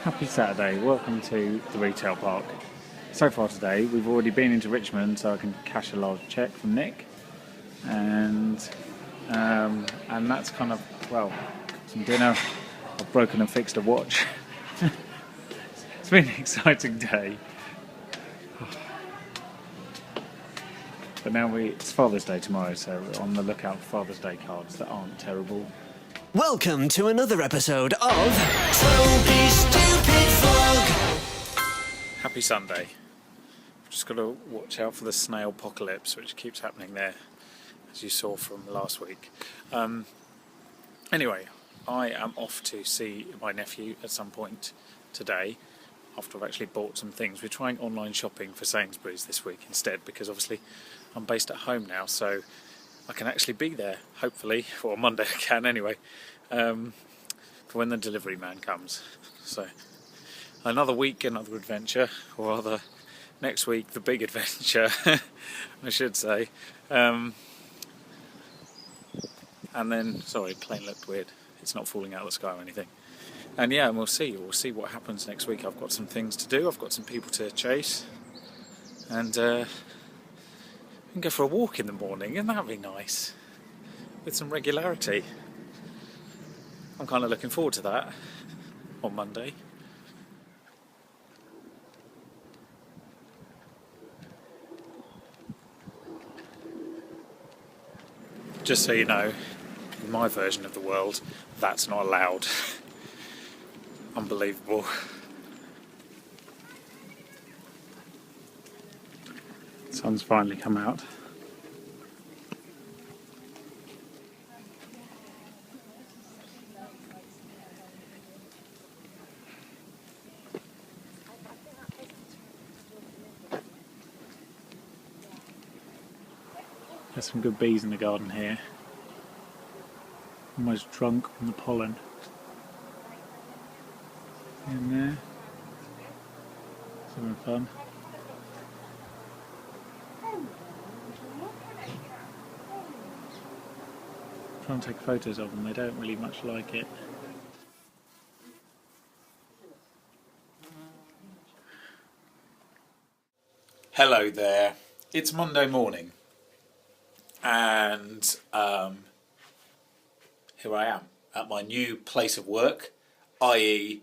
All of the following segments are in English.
Happy Saturday, welcome to the retail park. So far today we've already been into Richmond so I can cash a large cheque from Nick and that's kind of, well, some dinner. I've broken and fixed a watch. It's been an exciting day. But now it's Father's Day tomorrow, so we're on the lookout for Father's Day cards that aren't terrible. Welcome to another episode of Toby Stupid Vlog. Happy Sunday. Just got to watch out for the snail apocalypse, which keeps happening there, as you saw from last week. Anyway, I am off to see my nephew at some point today, after I've actually bought some things. We're trying online shopping for Sainsbury's this week instead, because obviously I'm based at home now, so I can actually be there, hopefully, or Monday I can anyway, for when the delivery man comes. So another week, another adventure, or rather next week the big adventure, I should say. And then, sorry, plane looked weird, it's not falling out of the sky or anything. And yeah, we'll see what happens next week. I've got some things to do, I've got some people to chase, and we can go for a walk in the morning, and that'd be nice, with some regularity. I'm kind of looking forward to that on Monday. Just so you know, in my version of the world, that's not allowed. Unbelievable. The sun's finally come out. There's some good bees in the garden here. Almost drunk on the pollen. In there. It's having fun. Trying to take photos of them, they don't really much like it. Hello there, it's Monday morning, and here I am at my new place of work, i.e.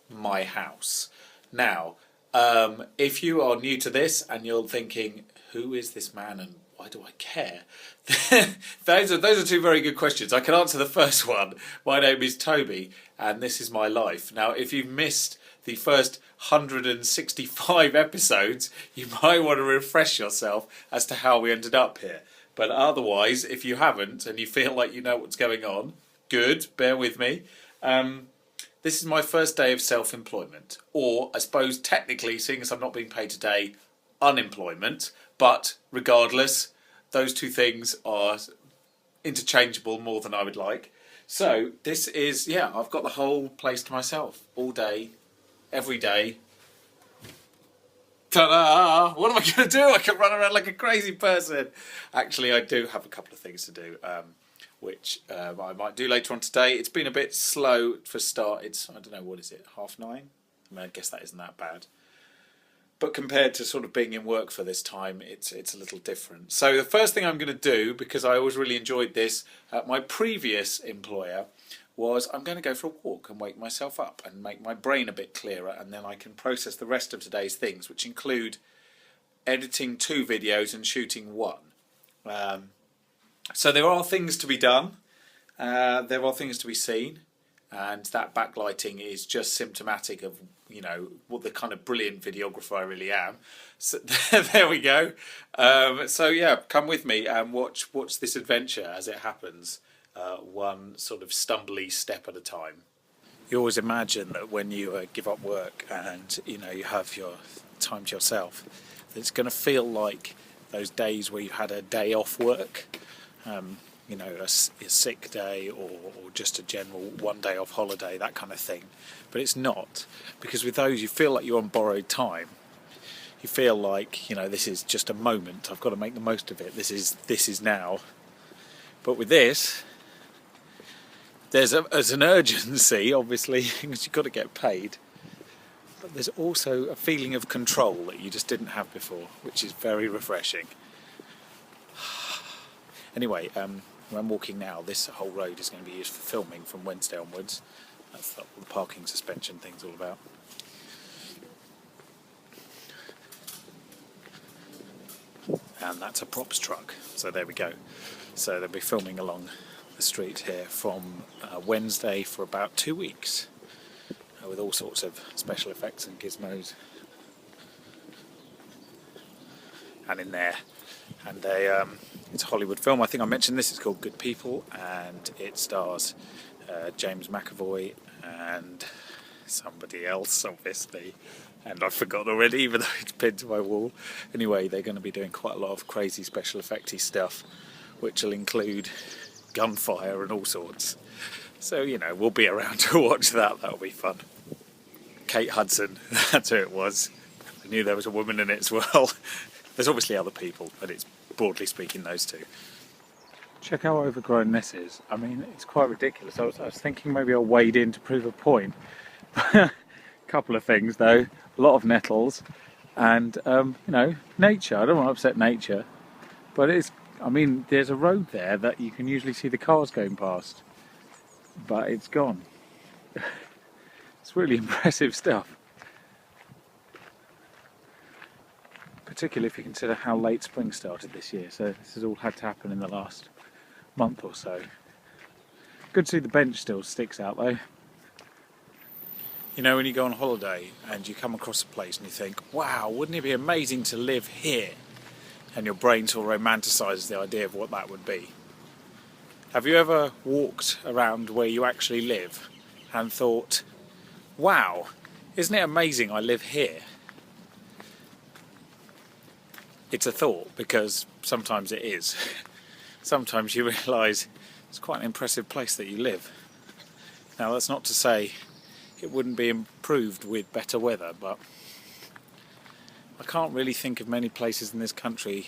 my house. Now, if you are new to this and you're thinking, who is this man and why do I care? those are two very good questions. I can answer the first one. My name is Toby and this is my life. Now, if you've missed the first 165 episodes, you might want to refresh yourself as to how we ended up here. But otherwise, if you haven't and you feel like you know what's going on, good, bear with me. This is my first day of self-employment, or I suppose technically, seeing as I'm not being paid today, unemployment. But regardless, those two things are interchangeable more than I would like. So this is, yeah, I've got the whole place to myself all day, every day. Ta-da! What am I going to do? I can run around like a crazy person. Actually, I do have a couple of things to do, which I might do later on today. It's been a bit slow for start. It's, I don't know, what is it, 9:30? I mean, I guess that isn't that bad. But compared to sort of being in work for this time, it's a little different. So the first thing I'm going to do, because I always really enjoyed this at my previous employer, was I'm going to go for a walk and wake myself up and make my brain a bit clearer, and then I can process the rest of today's things, which include editing 2 videos and shooting 1. So there are things to be done, there are things to be seen, and that backlighting is just symptomatic of, you know, what the kind of brilliant videographer I really am. So there we go. So yeah, come with me and watch this adventure as it happens, one sort of stumbly step at a time. You always imagine that when you give up work and, you know, you have your time to yourself, that it's going to feel like those days where you had a day off work. You know, a sick day or just a general 1 day off holiday, that kind of thing. But it's not, because with those you feel like you're on borrowed time. You feel like, you know, this is just a moment, I've got to make the most of it, this is now. But with this, there's an urgency, obviously, because you've got to get paid. but there's also a feeling of control that you just didn't have before, which is very refreshing. Anyway, when I'm walking now, this whole road is going to be used for filming from Wednesday onwards. That's what the parking suspension thing's all about. And that's a props truck, so there we go. So they'll be filming along the street here from Wednesday for about 2 weeks, with all sorts of special effects and gizmos. And in there, and it's a Hollywood film. I think I mentioned this. It's called Good People, and it stars James McAvoy and somebody else, obviously, and I've forgotten already, even though it's pinned to my wall. Anyway, they're going to be doing quite a lot of crazy special effecty stuff, which will include gunfire and all sorts. So, you know, we'll be around to watch that. That'll be fun. Kate Hudson, that's who it was. I knew there was a woman in it as well. There's obviously other people, but it's broadly speaking those two. Check how overgrown this is. I mean, it's quite ridiculous. I was thinking maybe I'll wade in to prove a point. Couple of things though, a lot of nettles, and you know, nature. I don't want to upset nature, but I mean, there's a road there that you can usually see the cars going past, but it's gone. It's really impressive stuff, particularly if you consider how late spring started this year. So this has all had to happen in the last month or so. Good to see the bench still sticks out though. You know, when you go on holiday and you come across a place and you think, wow, wouldn't it be amazing to live here? And your brain sort of romanticises the idea of what that would be. Have you ever walked around where you actually live and thought, wow, isn't it amazing I live here? It's a thought, because sometimes it is. Sometimes you realise it's quite an impressive place that you live. Now, that's not to say it wouldn't be improved with better weather, but I can't really think of many places in this country,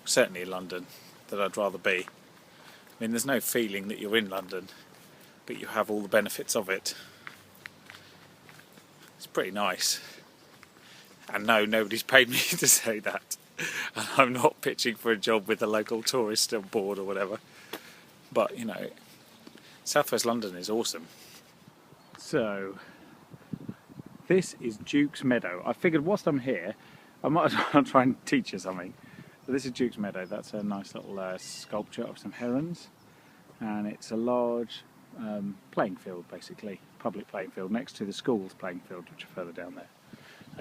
certainly London, that I'd rather be. I mean, there's no feeling that you're in London, but you have all the benefits of it. It's pretty nice. And no, nobody's paid me to say that. And I'm not pitching for a job with the local tourist board or whatever. But, you know, South West London is awesome. So, this is Duke's Meadow. I figured whilst I'm here, I might as well try and teach you something. So this is Duke's Meadow. That's a nice little sculpture of some herons. And it's a large playing field, basically. Public playing field, next to the school's playing field, which are further down there.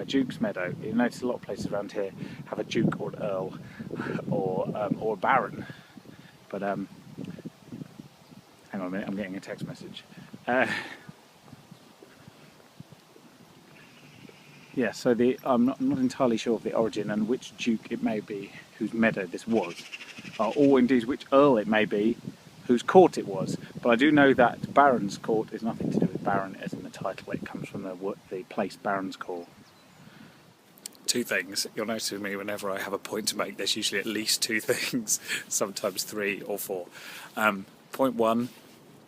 Duke's Meadow. You notice a lot of places around here have a duke or an earl or a baron. But, hang on a minute, I'm getting a text message. Yeah, so I'm not entirely sure of the origin and which duke it may be whose meadow this was, or indeed which earl it may be whose court it was. But I do know that Baron's Court is nothing to do with Baron as in the title. It comes from the place Baron's Court. Two things. You'll notice with me whenever I have a point to make, there's usually at least two things, sometimes three or four. Point one.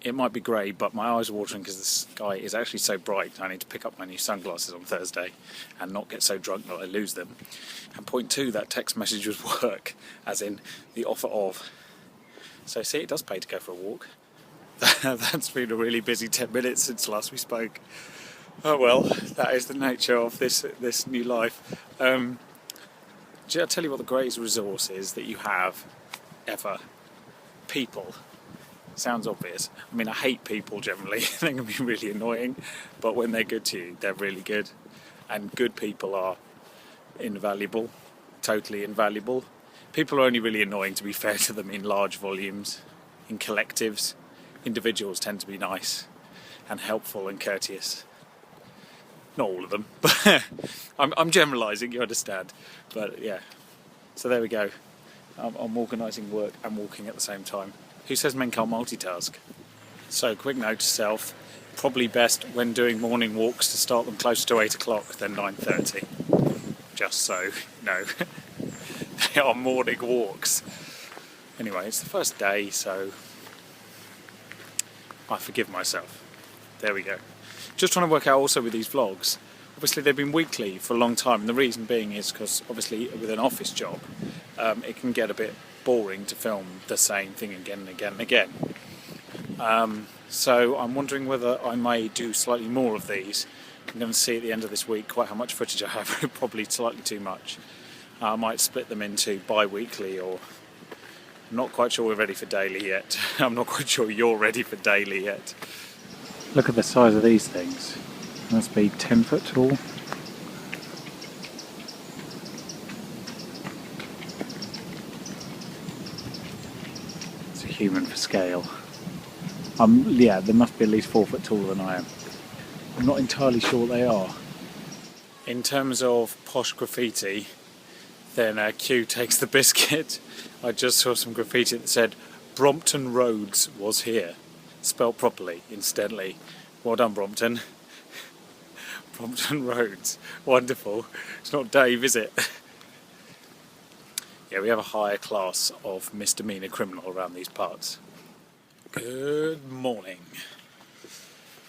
It might be grey, but my eyes are watering because the sky is actually so bright. I need to pick up my new sunglasses on Thursday and not get so drunk that I lose them. And point two, that text message was work, as in the offer of. So see, it does pay to go for a walk. That's been a really busy 10 minutes since last we spoke. Oh well, that is the nature of this new life. I'll tell you what the greatest resource is that you have ever. People. Sounds obvious. I mean, I hate people generally. They can be really annoying, but when they're good to you, they're really good. And good people are invaluable, totally invaluable. People are only really annoying, to be fair to them, in large volumes, in collectives. Individuals tend to be nice and helpful and courteous. Not all of them, but I'm generalising, you understand. But yeah, so there we go. I'm organising work and walking at the same time. Who says men can't multitask? So, quick note to self, probably best when doing morning walks to start them closer to 8 o'clock than 9:30. Just so you know, they are morning walks. Anyway, it's the first day, so I forgive myself. There we go. Just trying to work out also with these vlogs obviously they've been weekly for a long time, and the reason being is because obviously with an office job it can get a bit boring to film the same thing again and again and again. So I'm wondering whether I may do slightly more of these. I'm going to see at the end of this week quite how much footage I have, probably slightly too much. I might split them into bi-weekly, or I'm not quite sure we're ready for daily yet. I'm not quite sure you're ready for daily yet. Look at the size of these things. Must be 10 foot tall. It's a human for scale. Yeah, they must be at least 4 foot taller than I am. I'm not entirely sure what they are. In terms of posh graffiti, then Q takes the biscuit. I just saw some graffiti that said Brompton Roads was here, spelt properly, incidentally. Well done, Brompton. Brompton Roads, wonderful. It's not Dave, is it? Yeah, we have a higher class of misdemeanor criminal around these parts. Good morning.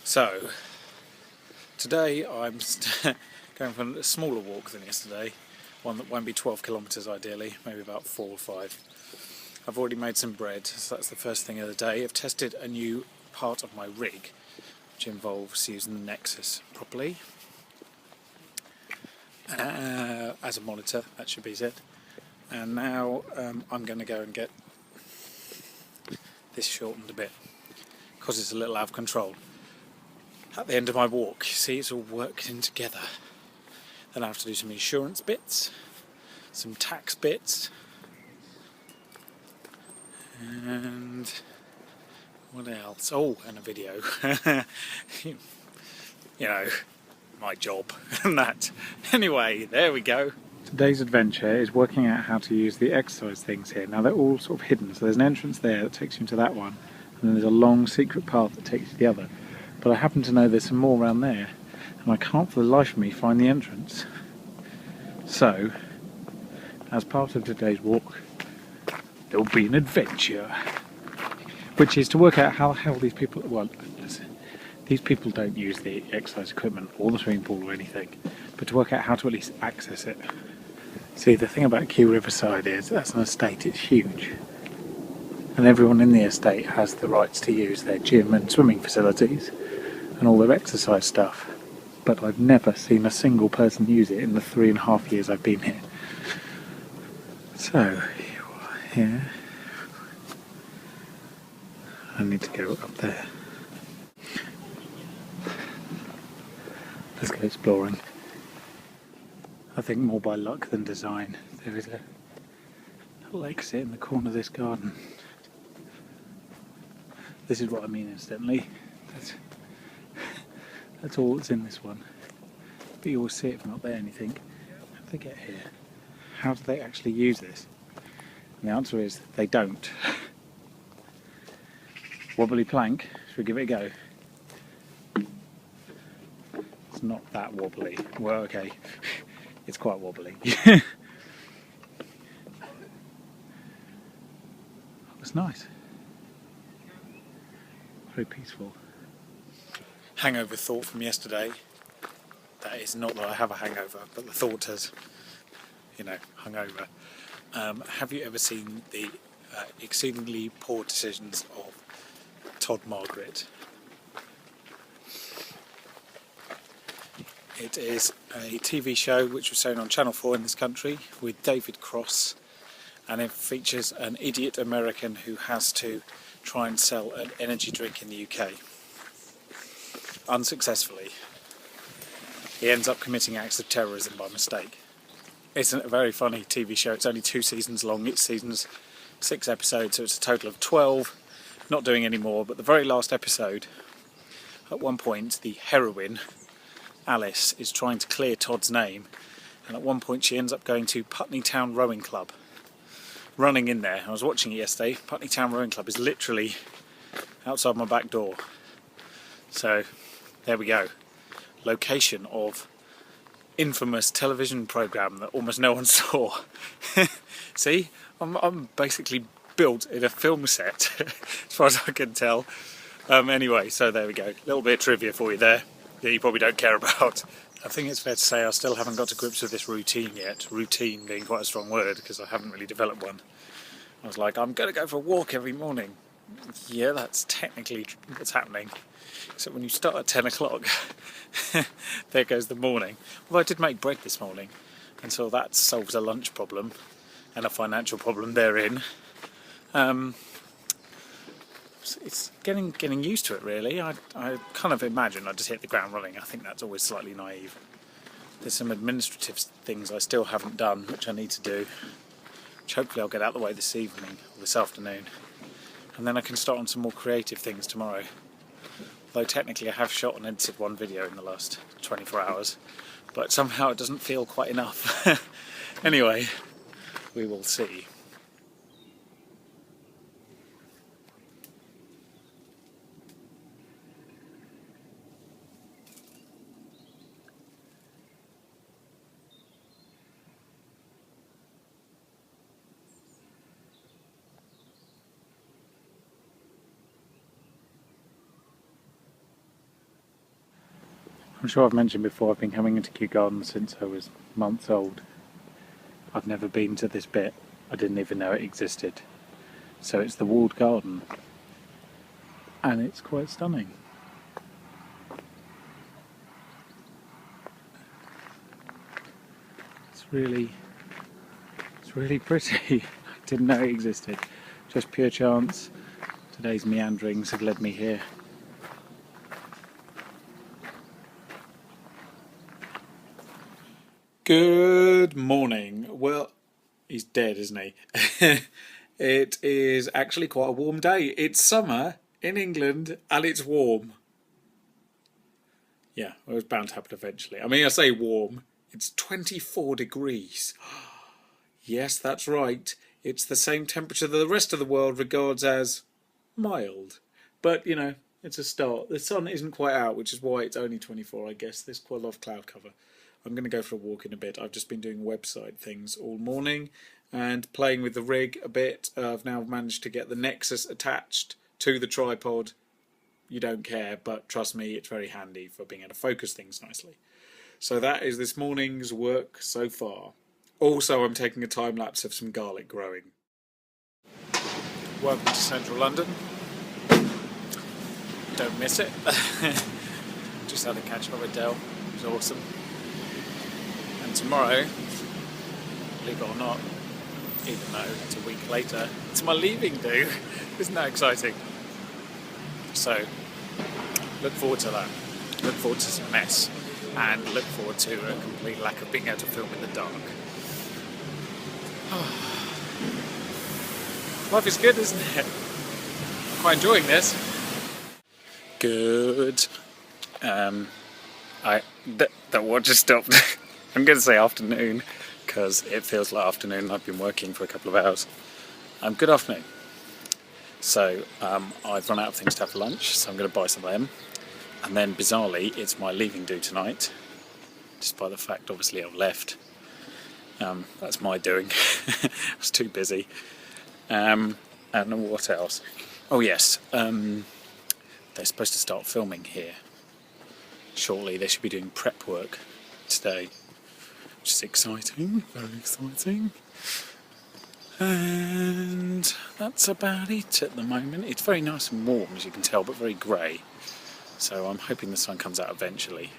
So, today I'm going for a smaller walk than yesterday. One that won't be 12 kilometres ideally, maybe about 4 or 5. I've already made some bread, so that's the first thing of the day. I've tested a new part of my rig, which involves using the Nexus properly. As a monitor, that should be it. And now I'm going to go and get this shortened a bit, because it's a little out of control. At the end of my walk, you see, it's all working together. Then I have to do some insurance bits, some tax bits, and what else? Oh, and a video. You know, my job and that. Anyway, there we go. Today's adventure is working out how to use the exercise things here. Now they're all sort of hidden, so there's an entrance there that takes you into that one, and then there's a long secret path that takes you to the other. But I happen to know there's some more around there, and I can't for the life of me find the entrance. So, as part of today's walk, there'll be an adventure, which is to work out how the hell these people, well, listen, these people don't use the exercise equipment or the swimming pool or anything, but to work out how to at least access it. See, the thing about Kew Riverside is that's an estate, it's huge, and everyone in the estate has the rights to use their gym and swimming facilities and all their exercise stuff, but I've never seen a single person use it in the 3.5 years I've been here. So, here, I need to go up there. Let's go exploring. I think more by luck than design. There is a little exit in the corner of this garden. This is what I mean, incidentally. That's all that's in this one. But you always see it from up there and you think, how do they get here? How do they actually use this? And the answer is, they don't. Wobbly plank, should we give it a go? It's not that wobbly. Well, okay. It's quite wobbly. It's nice. Very peaceful. Hangover thought from yesterday. That is not that I have a hangover, but the thought has, hung over. Have you ever seen the exceedingly poor decisions of Todd Margaret? It is a TV show which was shown on Channel 4 in this country with David Cross, and it features an idiot American who has to try and sell an energy drink in the UK. Unsuccessfully. He ends up committing acts of terrorism by mistake. It's a very funny TV show. It's only 2 seasons long. Each season's 6 episodes, so it's a total of 12. Not doing any more, but the very last episode, at one point, the heroine, Alice, is trying to clear Todd's name, and at one point she ends up going to Putney Town Rowing Club. Running in there. I was watching it yesterday. Putney Town Rowing Club is literally outside my back door. So, there we go. Location of infamous television programme that almost no one saw. See, I'm basically built in a film set, as far as I can tell. Anyway, so there we go. A little bit of trivia for you there that you probably don't care about. I think it's fair to say I still haven't got to grips with this routine yet. Routine being quite a strong word because I haven't really developed one. I was like, I'm going to go for a walk every morning. Yeah, that's technically what's happening. So when you start at 10 o'clock, there goes the morning. Well, I did make bread this morning, and so that solves a lunch problem and a financial problem therein. It's getting used to it, really. I kind of imagine I just hit the ground running. I think that's always slightly naive. There's some administrative things I still haven't done, which I need to do, which hopefully I'll get out of the way this evening or this afternoon. And then I can start on some more creative things tomorrow. Though technically I have shot and edited one video in the last 24 hours, but somehow it doesn't feel quite enough. Anyway, we will see. I'm sure I've mentioned before, I've been coming into Kew Gardens since I was months old. I've never been to this bit. I didn't even know it existed. So it's the walled garden. And it's quite stunning. It's really pretty. I didn't know it existed. Just pure chance. Today's meanderings have led me here. Good morning. Well, he's dead, isn't he? It is actually quite a warm day. It's summer in England and it's warm. Yeah, it was bound to happen eventually. I mean, I say warm. It's 24 degrees. Yes, that's right. It's the same temperature that the rest of the world regards as mild. But, you know, it's a start. The sun isn't quite out, which is why it's only 24, I guess. There's quite a lot of cloud cover. I'm going to go for a walk in a bit. I've just been doing website things all morning and playing with the rig a bit. I've now managed to get the Nexus attached to the tripod. You don't care, but trust me, it's very handy for being able to focus things nicely. So that is this morning's work so far. Also, I'm taking a time lapse of some garlic growing. Welcome to central London. Don't miss it. Just had a catch up with Dell. It was awesome. And tomorrow, believe it or not, even though it's a week later, it's my leaving do. Isn't that exciting? So, look forward to that. Look forward to some mess. And look forward to a complete lack of being able to film in the dark. Life is good, isn't it? I'm quite enjoying this. Good. That watch just stopped. I'm going to say afternoon because it feels like afternoon. I've been working for a couple of hours. Good afternoon. So I've run out of things to have for lunch, so I'm going to buy some of them. And then bizarrely, it's my leaving do tonight, despite the fact obviously I've left. That's my doing. I was too busy. And what else? Oh yes, they're supposed to start filming here shortly. They should be doing prep work today, which is exciting, very exciting. And that's about it at the moment. It's very nice and warm, as you can tell, but very grey. So I'm hoping the sun comes out eventually.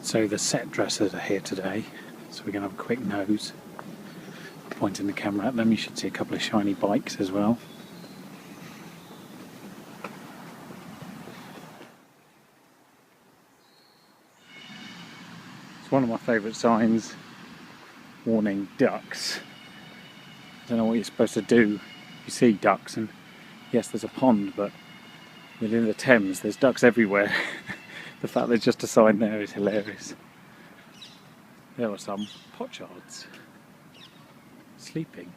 So the set dressers are here today, so we're going to have a quick nose. Pointing the camera at them, you should see a couple of shiny bikes as well. It's one of my favourite signs, warning ducks. I don't know what you're supposed to do. You see ducks, and yes, there's a pond, but within the Thames there's ducks everywhere. The fact there's just a sign there is hilarious. There are some pochards sleeping.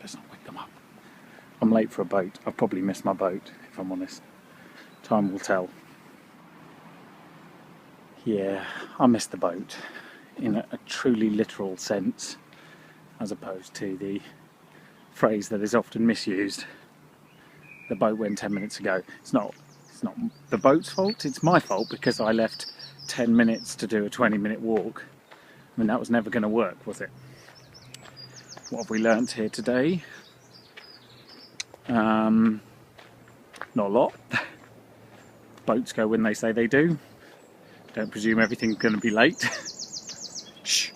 Let's not wake them up. I'm late for a boat. I've probably missed my boat, if I'm honest. Time will tell. Yeah, I missed the boat in a truly literal sense, as opposed to the phrase that is often misused. The boat went 10 minutes ago. It's not the boat's fault, it's my fault because I left 10 minutes to do a 20-minute walk. I mean, that was never going to work, was it? What have we learnt here today? Not a lot. Boats go when they say they do. Don't presume everything's going to be late. Shh.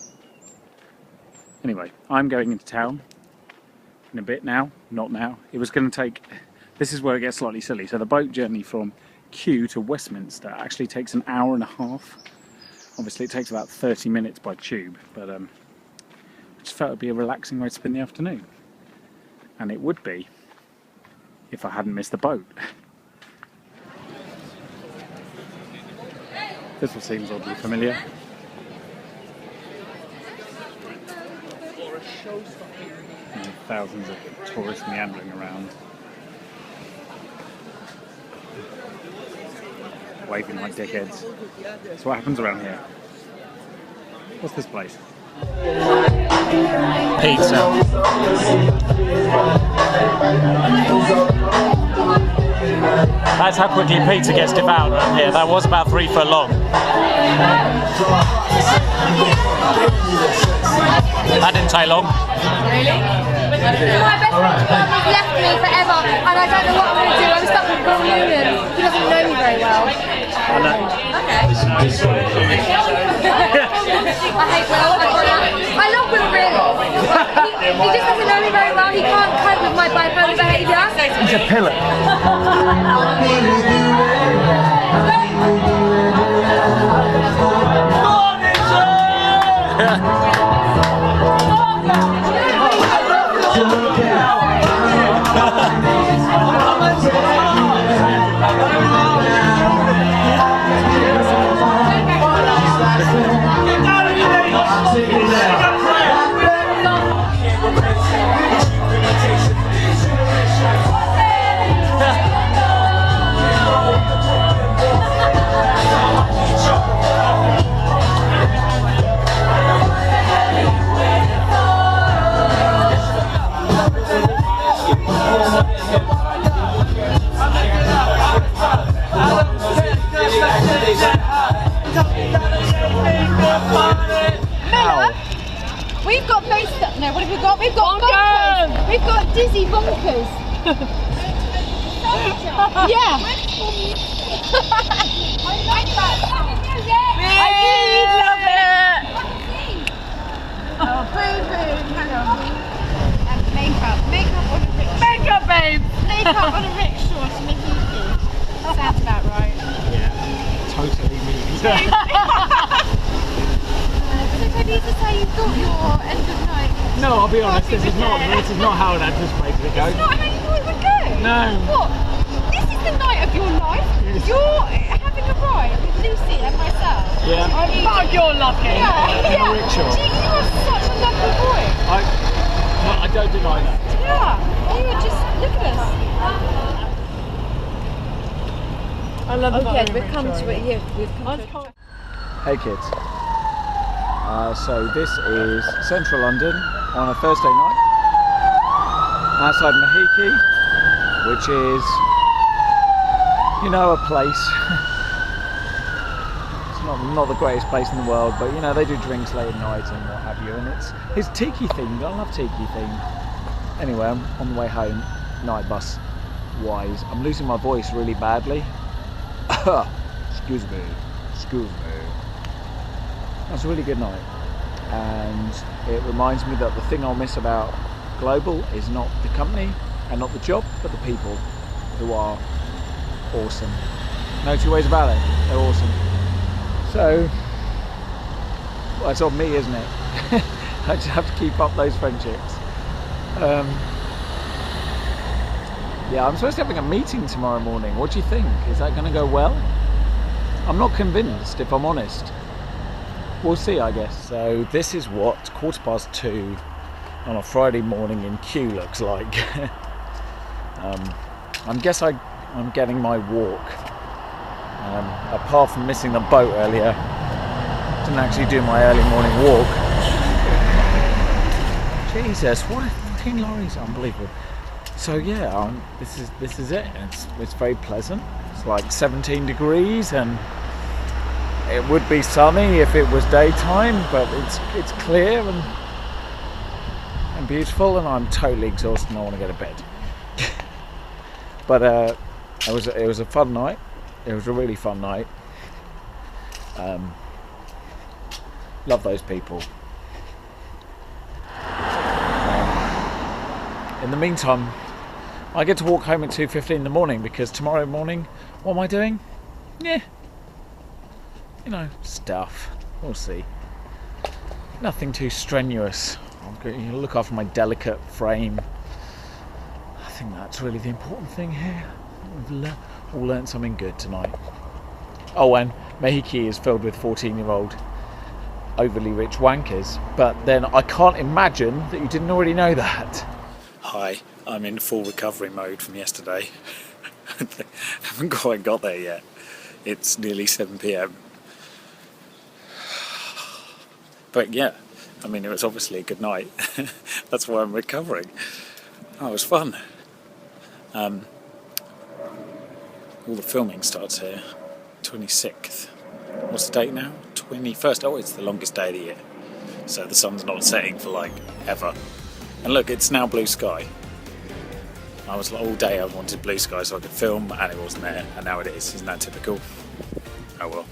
Anyway, I'm going into town in a bit now. Not now. It was going to take... This is where it gets slightly silly. So the boat journey from Kew to Westminster actually takes an hour and a half. Obviously it takes about 30 minutes by tube, but I just felt it would be a relaxing way to spend the afternoon. And it would be if I hadn't missed the boat. This one seems oddly familiar. And thousands of tourists meandering around, waving like dickheads. That's what happens around here. What's this place? Pizza. That's how quickly pizza gets devoured around here. That was about 3 foot long. That didn't take long. Really? My best friend has left me forever and I don't know what I'm going to do. I'm stuck with Paul Noonan. He doesn't know me very well. I know. Okay. I hate Will. I love Will really. He just doesn't know me very well. He can't cope with my bipolar behaviour. He's a pillar. We've got base stuff. No, what have we got? We've got bonkers. We've got dizzy bonkers. Yeah. I really love it. Oh, boo-boo. Hang on. Makeup on a rickshaw. Makeup, babe. Makeup on a rickshaw to Mahiki. Sounds about right. Yeah, totally me. Maybe you just say you thought your end of night. No, I'll be honest, this is not how I'd anticipated it going. It's not how you thought it would go? No. What? This is the night of your life. Yes. You're having a ride with Lucy and myself. Yeah. Oh, you're lucky. Yeah. In a rickshaw. Gee, you are such a lovely boy. I don't deny that. Yeah. You were just, look at us. I love Okay, we've come to it. Yeah, we've come to it. Hey kids. So this is central London on a Thursday night outside Mahiki, which is, you know, a place. It's not the greatest place in the world, but you know, they do drinks late at night and what have you, and it's tiki themed. I love tiki themed. Anyway, I'm on the way home, night bus wise. I'm losing my voice really badly. Excuse me. That's a really good night, and it reminds me that the thing I'll miss about Global is not the company and not the job, but the people who are awesome. No two ways about it, they're awesome. So, well, it's on me, isn't it? I just have to keep up those friendships. Yeah, I'm supposed to be having a meeting tomorrow morning. What do you think? Is that going to go well? I'm not convinced, if I'm honest. We'll see, I guess. So this is what 2:15 on a Friday morning in Kew looks like. I guess I'm getting my walk. Apart from missing the boat earlier, didn't actually do my early morning walk. Jesus, what a fucking lorry! It's unbelievable. So yeah, this is it. It's very pleasant. It's like 17 degrees, and It would be sunny if it was daytime, but it's clear and beautiful, and I'm totally exhausted and I want to go to bed. But it was a fun night. It was a really fun night. Love those people. In the meantime, I get to walk home at 2:15 in the morning because tomorrow morning, what am I doing? Yeah, stuff. We'll see. Nothing too strenuous. I'm going to look after my delicate frame. I think that's really the important thing here. We've all learned something good tonight. Oh, and Mahiki is filled with 14-year-old overly rich wankers. But then I can't imagine that you didn't already know that. Hi, I'm in full recovery mode from yesterday. Haven't quite got there yet. It's nearly 7 p.m. But yeah, I mean, it was obviously a good night. That's why I'm recovering. Oh, it was fun. All the filming starts here. 26th. What's the date now? 21st. Oh, it's the longest day of the year. So the sun's not setting for like ever. And look, it's now blue sky. I was all day I wanted blue sky so I could film, and it wasn't there, and now it is. Isn't that typical? Oh well.